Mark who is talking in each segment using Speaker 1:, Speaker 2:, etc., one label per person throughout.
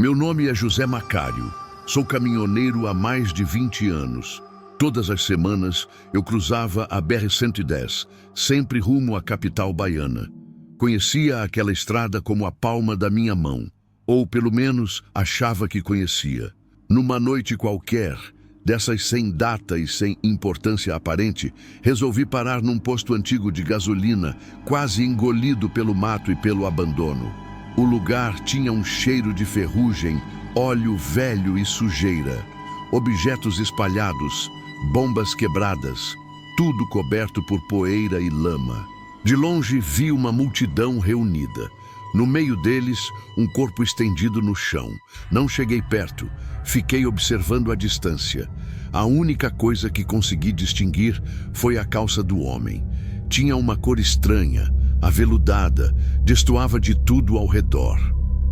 Speaker 1: Meu nome é José Macário. Sou caminhoneiro há mais de 20 anos. Todas as semanas eu cruzava a BR-110, sempre rumo à capital baiana. Conhecia aquela estrada como a palma da minha mão, ou pelo menos achava que conhecia. Numa noite qualquer, dessas sem data e sem importância aparente, resolvi parar num posto antigo de gasolina, quase engolido pelo mato e pelo abandono. O lugar tinha um cheiro de ferrugem, óleo velho e sujeira, objetos espalhados, bombas quebradas, tudo coberto por poeira e lama. De longe vi uma multidão reunida. No meio deles, um corpo estendido no chão. Não cheguei perto, fiquei observando à distância. A única coisa que consegui distinguir foi a calça do homem. Tinha uma cor estranha, aveludada, destoava de tudo ao redor.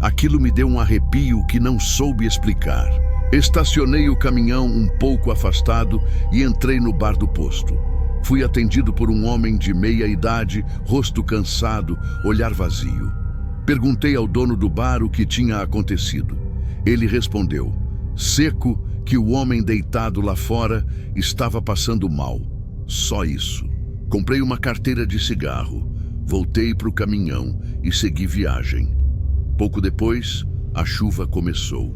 Speaker 1: Aquilo me deu um arrepio que não soube explicar. Estacionei o caminhão um pouco afastado e entrei no bar do posto. Fui atendido por um homem de meia idade, rosto cansado, olhar vazio. Perguntei ao dono do bar o que tinha acontecido. Ele respondeu, seco, que o homem deitado lá fora estava passando mal. Só isso. Comprei uma carteira de cigarro, voltei para o caminhão e segui viagem. Pouco depois, a chuva começou.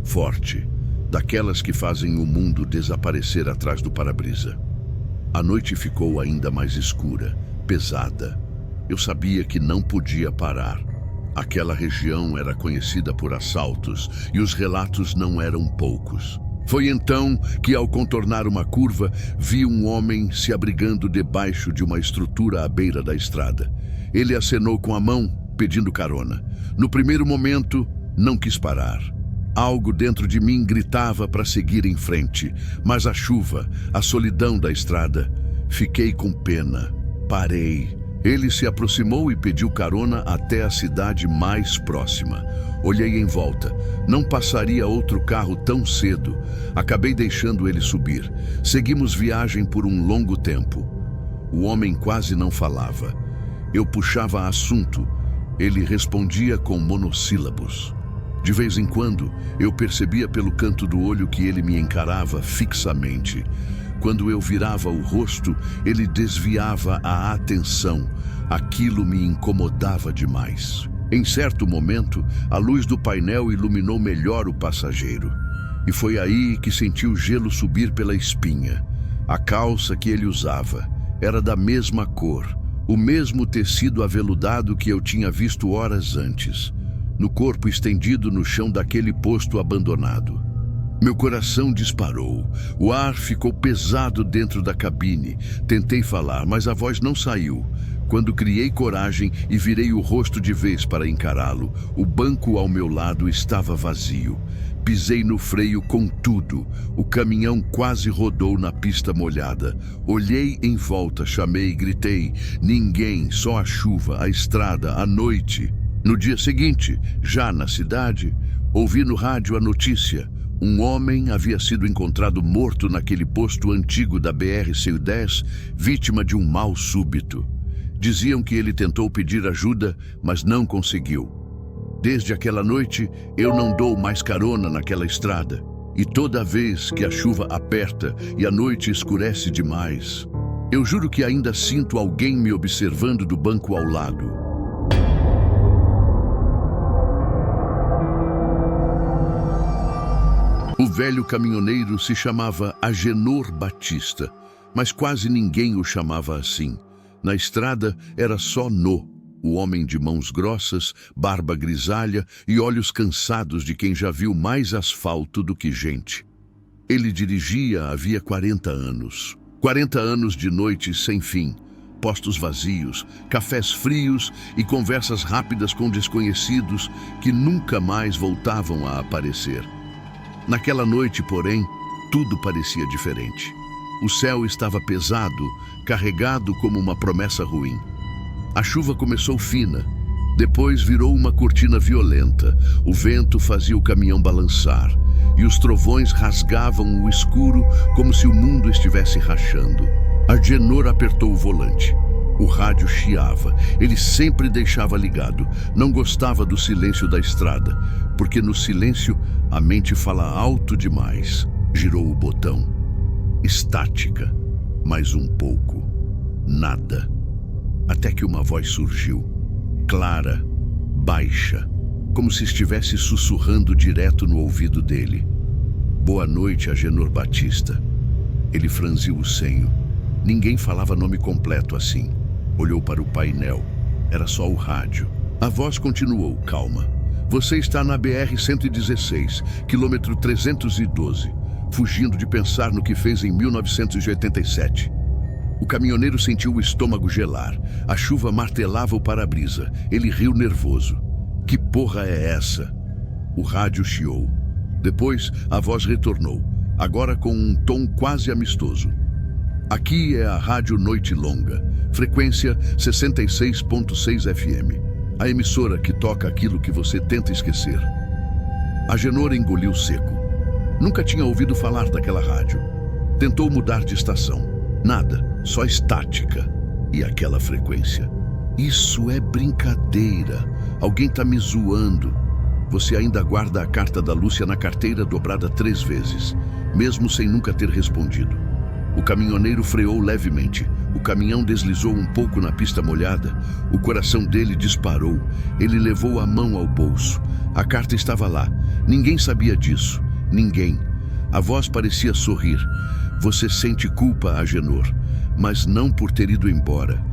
Speaker 1: Forte, daquelas que fazem o mundo desaparecer atrás do para-brisa. A noite ficou ainda mais escura, pesada. Eu sabia que não podia parar. Aquela região era conhecida por assaltos e os relatos não eram poucos. Foi então que, ao contornar uma curva, vi um homem se abrigando debaixo de uma estrutura à beira da estrada. Ele acenou com a mão, pedindo carona. No primeiro momento, não quis parar. Algo dentro de mim gritava para seguir em frente, mas a chuva, a solidão da estrada, fiquei com pena. Parei. Ele se aproximou e pediu carona até a cidade mais próxima. Olhei em volta. Não passaria outro carro tão cedo. Acabei deixando ele subir. Seguimos viagem por um longo tempo. O homem quase não falava. Eu puxava assunto. Ele respondia com monossílabos. De vez em quando, eu percebia pelo canto do olho que ele me encarava fixamente. Quando eu virava o rosto, ele desviava a atenção. Aquilo me incomodava demais. Em certo momento, a luz do painel iluminou melhor o passageiro. E foi aí que senti o gelo subir pela espinha. A calça que ele usava era da mesma cor, o mesmo tecido aveludado que eu tinha visto horas antes, no corpo estendido no chão daquele posto abandonado. Meu coração disparou. O ar ficou pesado dentro da cabine. Tentei falar, mas a voz não saiu. Quando criei coragem e virei o rosto de vez para encará-lo, o banco ao meu lado estava vazio. Pisei no freio com tudo. O caminhão quase rodou na pista molhada. Olhei em volta, chamei e gritei. Ninguém, só a chuva, a estrada, a noite. No dia seguinte, já na cidade, ouvi no rádio a notícia. Um homem havia sido encontrado morto naquele posto antigo da BR-110, vítima de um mal súbito. Diziam que ele tentou pedir ajuda, mas não conseguiu. Desde aquela noite, eu não dou mais carona naquela estrada. E toda vez que a chuva aperta e a noite escurece demais, eu juro que ainda sinto alguém me observando do banco ao lado. O velho caminhoneiro se chamava Agenor Batista, mas quase ninguém o chamava assim. Na estrada era só No, o homem de mãos grossas, barba grisalha e olhos cansados de quem já viu mais asfalto do que gente. Ele dirigia havia 40 anos. 40 anos de noites sem fim, postos vazios, cafés frios e conversas rápidas com desconhecidos que nunca mais voltavam a aparecer. Naquela noite, porém, tudo parecia diferente. O céu estava pesado, carregado como uma promessa ruim. A chuva começou fina, depois virou uma cortina violenta. O vento fazia o caminhão balançar e os trovões rasgavam o escuro como se o mundo estivesse rachando. Agenor apertou o volante. O rádio chiava. Ele sempre deixava ligado. Não gostava do silêncio da estrada, porque no silêncio a mente fala alto demais. Girou o botão. Estática. Mais um pouco. Nada. Até que uma voz surgiu. Clara, baixa, como se estivesse sussurrando direto no ouvido dele. Boa noite, Agenor Batista. Ele franziu o senho. Ninguém falava nome completo assim. Olhou para o painel. Era só o rádio. A voz continuou, calma. Você está na BR-116, quilômetro 312, fugindo de pensar no que fez em 1987. O caminhoneiro sentiu o estômago gelar. A chuva martelava o para-brisa. Ele riu nervoso. Que porra é essa? O rádio chiou. Depois, a voz retornou, agora com um tom quase amistoso. Aqui é a Rádio Noite Longa, frequência 66.6 FM. A emissora que toca aquilo que você tenta esquecer. Agenor engoliu seco. Nunca tinha ouvido falar daquela rádio. Tentou mudar de estação. Nada, só estática. E aquela frequência. Isso é brincadeira. Alguém tá me zoando. Você ainda guarda a carta da Lúcia na carteira dobrada 3 vezes, mesmo sem nunca ter respondido. O caminhoneiro freou levemente. O caminhão deslizou um pouco na pista molhada. O coração dele disparou. Ele levou a mão ao bolso. A carta estava lá. Ninguém sabia disso. Ninguém. A voz parecia sorrir. Você sente culpa, Agenor, mas não por ter ido embora,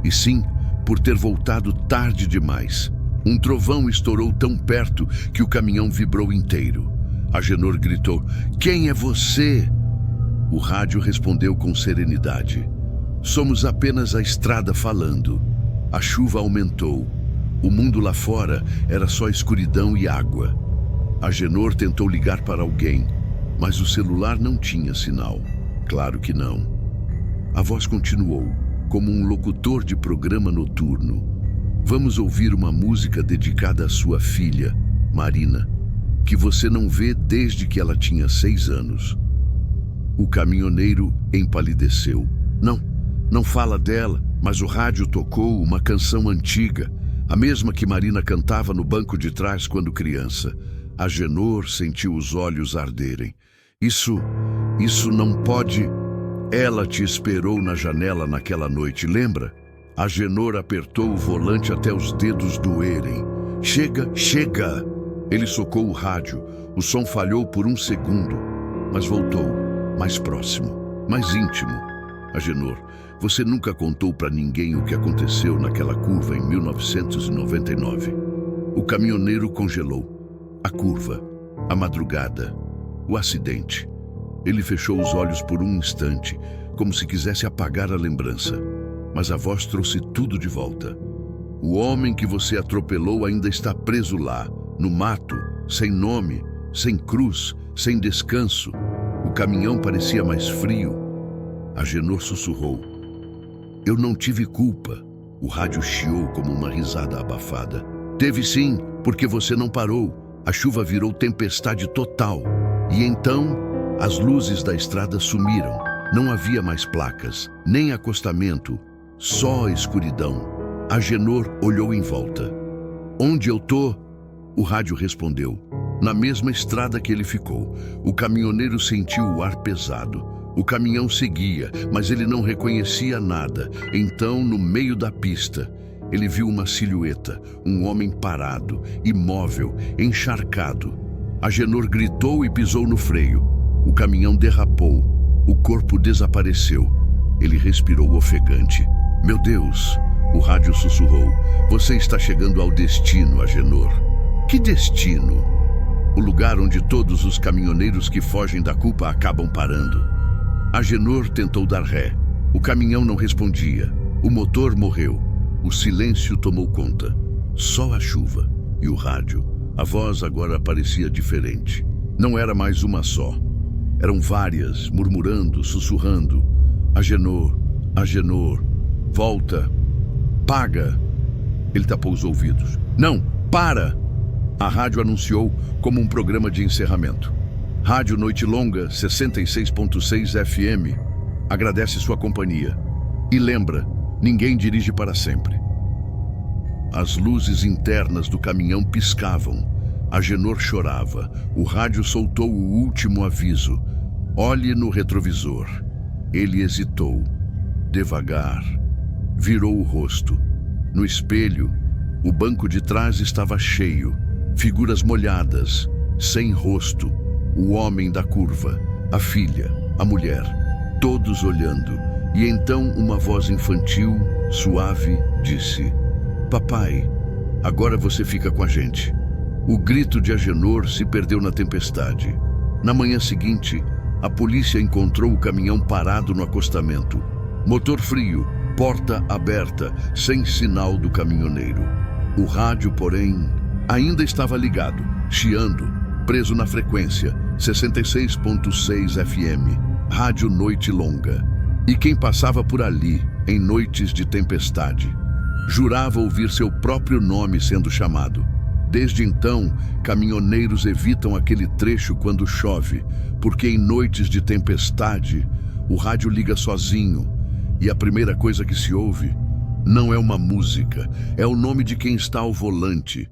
Speaker 1: e sim por ter voltado tarde demais. Um trovão estourou tão perto que o caminhão vibrou inteiro. Agenor gritou: "Quem é você?" O rádio respondeu com serenidade: "Somos apenas a estrada falando." A chuva aumentou. O mundo lá fora era só escuridão e água. Agenor tentou ligar para alguém, mas o celular não tinha sinal. Claro que não. A voz continuou, como um locutor de programa noturno. Vamos ouvir uma música dedicada à sua filha, Marina, que você não vê desde que ela tinha 6 anos. O caminhoneiro empalideceu. Não fala dela, mas o rádio tocou uma canção antiga, a mesma que Marina cantava no banco de trás quando criança. Agenor sentiu os olhos arderem. Isso não pode... Ela te esperou na janela naquela noite, lembra? Agenor apertou o volante até os dedos doerem. Chega! Ele socou o rádio. O som falhou por 1 segundo, mas voltou, mais próximo, mais íntimo. Agenor, você nunca contou para ninguém o que aconteceu naquela curva em 1999. O caminhoneiro congelou. A curva, a madrugada, o acidente. Ele fechou os olhos por um instante, como se quisesse apagar a lembrança. Mas a voz trouxe tudo de volta. O homem que você atropelou ainda está preso lá, no mato, sem nome, sem cruz, sem descanso. O caminhão parecia mais frio. Agenor sussurrou: "Eu não tive culpa." O rádio chiou como uma risada abafada. "Teve sim, porque você não parou. A chuva virou tempestade total. E então, as luzes da estrada sumiram. Não havia mais placas, nem acostamento, só escuridão." Agenor olhou em volta. "Onde eu tô?" O rádio respondeu. Na mesma estrada que ele ficou. O caminhoneiro sentiu o ar pesado. O caminhão seguia, mas ele não reconhecia nada. Então, no meio da pista, ele viu uma silhueta, um homem parado, imóvel, encharcado. Agenor gritou e pisou no freio. O caminhão derrapou. O corpo desapareceu. Ele respirou ofegante. "Meu Deus!" O rádio sussurrou. "Você está chegando ao destino, Agenor." "Que destino?" "O lugar onde todos os caminhoneiros que fogem da culpa acabam parando." Agenor tentou dar ré. O caminhão não respondia. O motor morreu. O silêncio tomou conta. Só a chuva e o rádio. A voz agora parecia diferente. Não era mais uma só. Eram várias, murmurando, sussurrando. Agenor, volta, paga." Ele tapou os ouvidos. "Não, para!" A rádio anunciou como um programa de encerramento. Rádio Noite Longa, 66.6 FM, agradece sua companhia. E lembra, Ninguém dirige para sempre. As luzes internas do caminhão piscavam. Agenor chorava. O rádio soltou o último aviso. Olhe no retrovisor. Ele hesitou. Devagar. Virou o rosto. No espelho, o banco de trás estava cheio. Figuras molhadas, sem rosto. O homem da curva, a filha, a mulher, todos olhando. E então uma voz infantil, suave, disse: "Papai, agora você fica com a gente." O grito de Agenor se perdeu na tempestade. Na manhã seguinte, a polícia encontrou o caminhão parado no acostamento. Motor frio, porta aberta, sem sinal do caminhoneiro. O rádio, porém, ainda estava ligado, chiando, preso na frequência, 66.6 FM, rádio Noite Longa. E quem passava por ali, em noites de tempestade, jurava ouvir seu próprio nome sendo chamado. Desde então, caminhoneiros evitam aquele trecho quando chove, porque em noites de tempestade, o rádio liga sozinho, e a primeira coisa que se ouve não é uma música, é o nome de quem está ao volante.